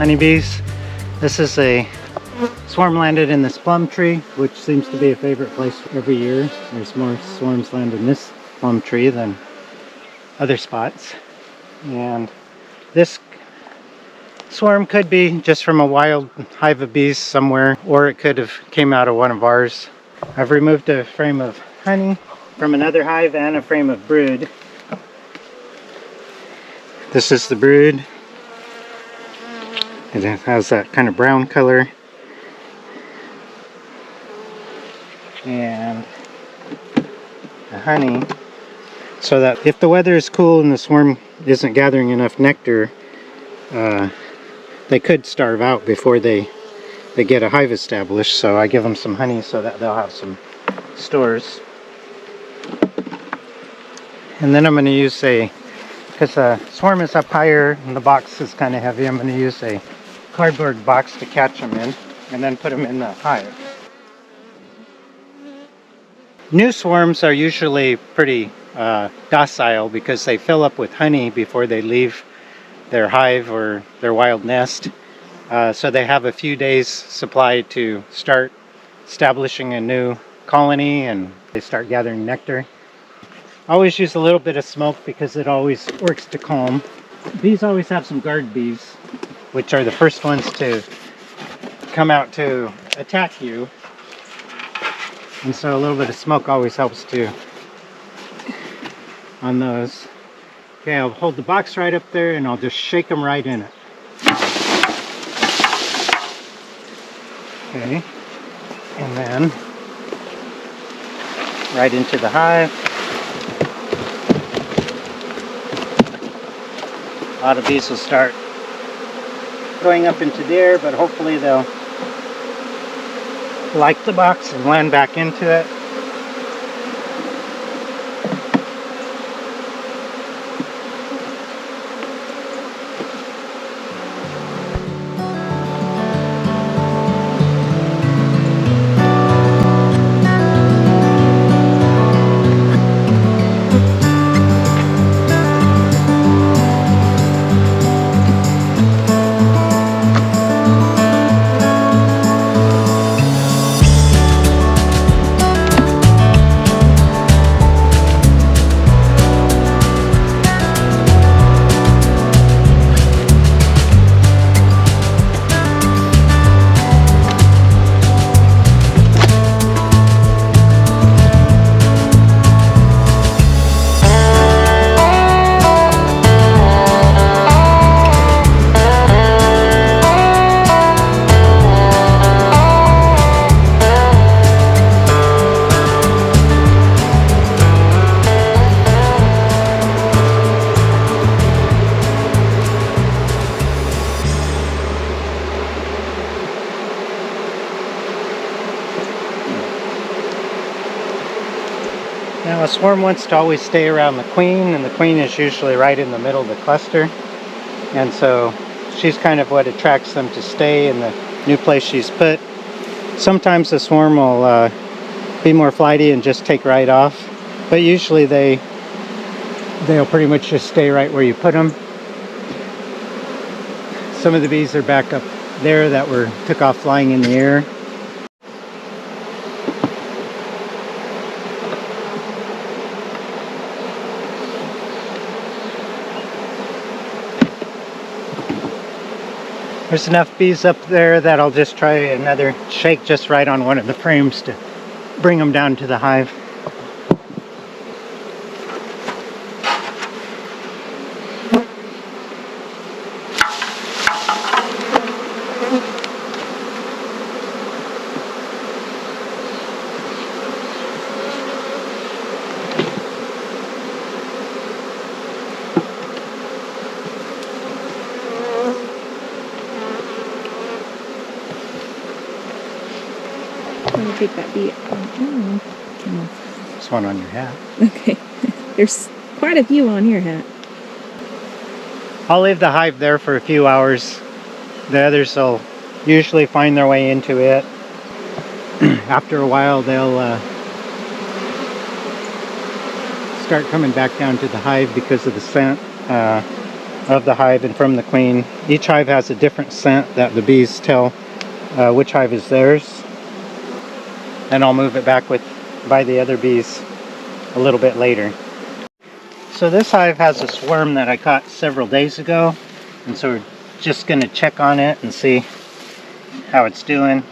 honeybees. This is a swarm landed in this plum tree, which seems to be a favorite place every year. There's more swarms land in this plum tree than other spots. And this swarm could be just from a wild hive of bees somewhere, or it could have came out of one of ours. I've removed a frame of honey from another hive and a frame of brood. This is the brood. It has that kind of brown color. And the honey, so that if the weather is cool and the swarm isn't gathering enough nectar, they could starve out before they get a hive established. So I give them some honey so that they'll have some stores. And then I'm going to use because the swarm is up higher and the box is kind of heavy, I'm going to use a cardboard box to catch them in and then put them in the hive. New swarms are usually pretty docile because they fill up with honey before they leave their hive or their wild nest. So they have a few days supply to start establishing a new colony, and they start gathering nectar. I always use a little bit of smoke because it always works to calm. Bees always have some guard bees, which are the first ones to come out to attack you. And so a little bit of smoke always helps too on those. Okay, I'll hold the box right up there and I'll just shake them right in it. Okay, and then right into the hive. A lot of bees will start going up into the air, but hopefully they'll like the box and land back into it. Now a swarm wants to always stay around the queen, and the queen is usually right in the middle of the cluster. And so she's kind of what attracts them to stay in the new place she's put. Sometimes the swarm will be more flighty and just take right off, but usually they'll pretty much just stay right where you put them. Some of the bees are back up there that took off flying in the air. There's enough bees up there that I'll just try another shake just right on one of the frames to bring them down to the hive. Take that bee. There's one on your hat. Okay. There's quite a few on your hat. I'll leave the hive there for a few hours. The others will usually find their way into it. After a while they'll start coming back down to the hive because of the scent. of the hive and from the queen. Each hive has a different scent that the bees tell which hive is theirs. And I'll move it back by the other bees a little bit later. So this hive has a swarm that I caught several days ago, and so we're just going to check on it and see how it's doing.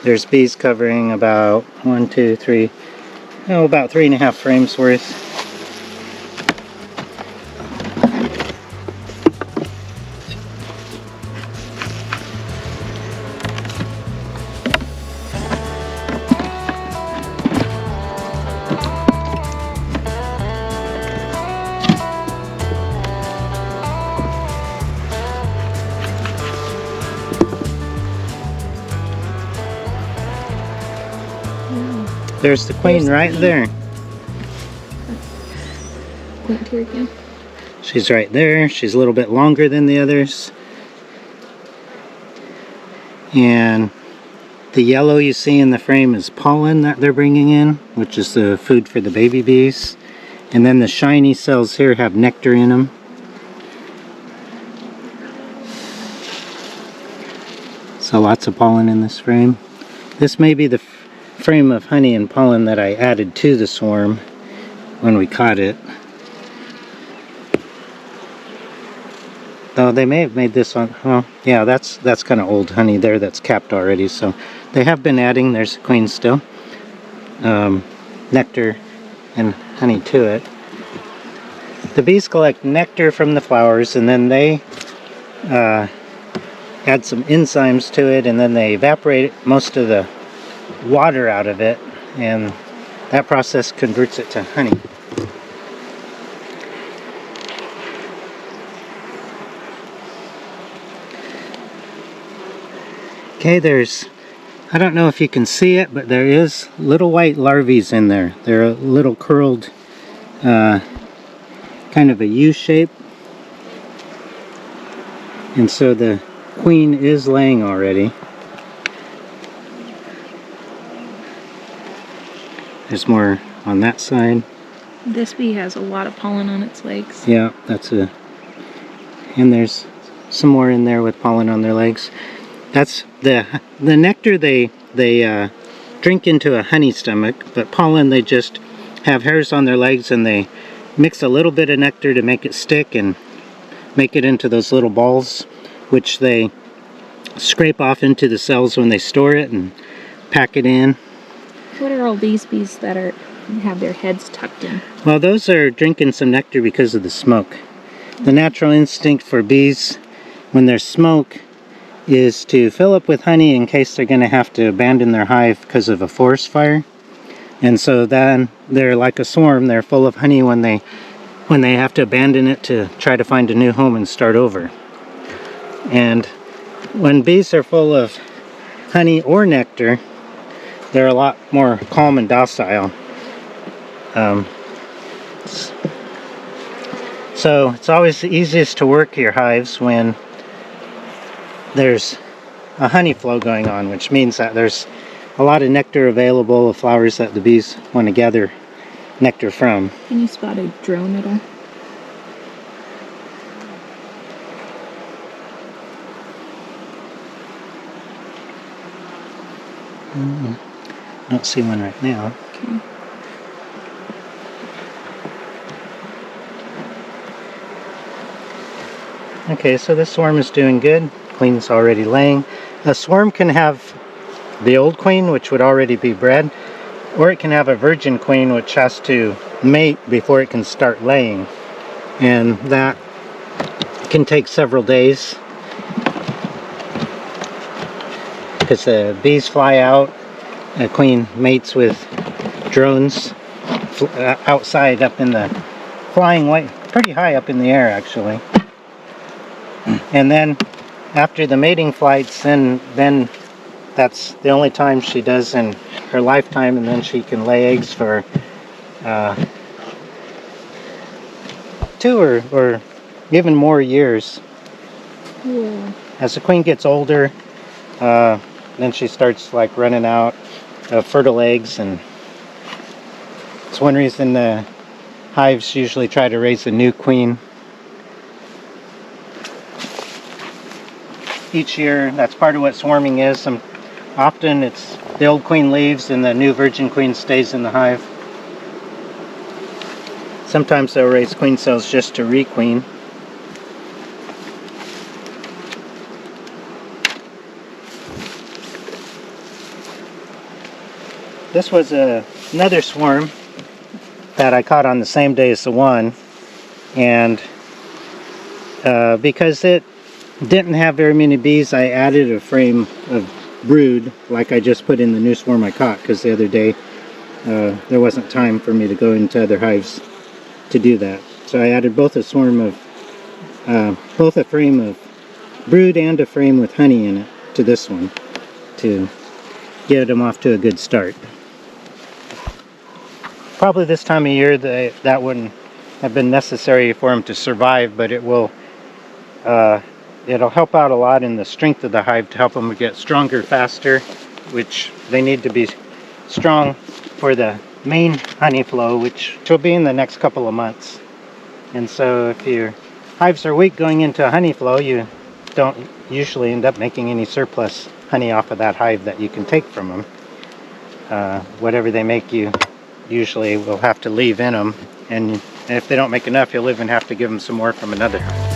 There's bees covering about about 3.5 frames worth. There's the queen right there. Point here again. She's right there. She's a little bit longer than the others. And the yellow you see in the frame is pollen that they're bringing in, which is the food for the baby bees. And then the shiny cells here have nectar in them. So lots of pollen in this frame. This may be the frame of honey and pollen that I added to the swarm when we caught it. Though they may have made this on, well, yeah, that's kind of old honey there that's capped already. So they have been adding, there's the queen still, nectar and honey to it. The bees collect nectar from the flowers, and then they add some enzymes to it, and then they evaporate most of the water out of it, and that process converts it to honey. Okay, I don't know if you can see it, but there is little white larvae in there. They're a little curled, kind of a U shape. And so the queen is laying already. There's more on that side. This bee has a lot of pollen on its legs. Yeah, and there's some more in there with pollen on their legs. That's the nectar they drink into a honey stomach, but pollen they just have hairs on their legs, and they mix a little bit of nectar to make it stick and make it into those little balls, which they scrape off into the cells when they store it and pack it in. What are all these bees that have their heads tucked in? Well, those are drinking some nectar because of the smoke. The natural instinct for bees when there's smoke is to fill up with honey in case they're going to have to abandon their hive because of a forest fire. And so then they're like a swarm. They're full of honey when they have to abandon it to try to find a new home and start over. And when bees are full of honey or nectar, they're a lot more calm and docile. So it's always easiest to work your hives when there's a honey flow going on, which means that there's a lot of nectar available of flowers that the bees want to gather nectar from. Can you spot a drone at all? I don't see one right now. Okay. Okay, so this swarm is doing good. Queen's already laying. A swarm can have the old queen, which would already be bred, or it can have a virgin queen, which has to mate before it can start laying. And that can take several days because the bees fly out. The queen mates with drones outside up in the flying way, pretty high up in the air actually. And then after the mating flights, then that's the only time she does in her lifetime, and then she can lay eggs for 2 or even more years. Yeah. As the queen gets older, then she starts like running out of fertile eggs, and one reason the hives usually try to raise a new queen each year. That's part of what swarming is. Often it's the old queen leaves and the new virgin queen stays in the hive. Sometimes they'll raise queen cells just to requeen. This was another swarm that I caught on the same day as the one, and because it didn't have very many bees, I added a frame of brood like I just put in the new swarm I caught, because the other day there wasn't time for me to go into other hives to do that. So I added both a frame of brood and a frame with honey in it to this one to get them off to a good start. Probably this time of year that wouldn't have been necessary for them to survive, but it'll help out a lot in the strength of the hive to help them get stronger faster, which they need to be strong for the main honey flow, which will be in the next couple of months. And so if your hives are weak going into honey flow, you don't usually end up making any surplus honey off of that hive that you can take from them. Whatever they make, you usually will have to leave in them, and if they don't make enough, you'll even have to give them some more from another hive.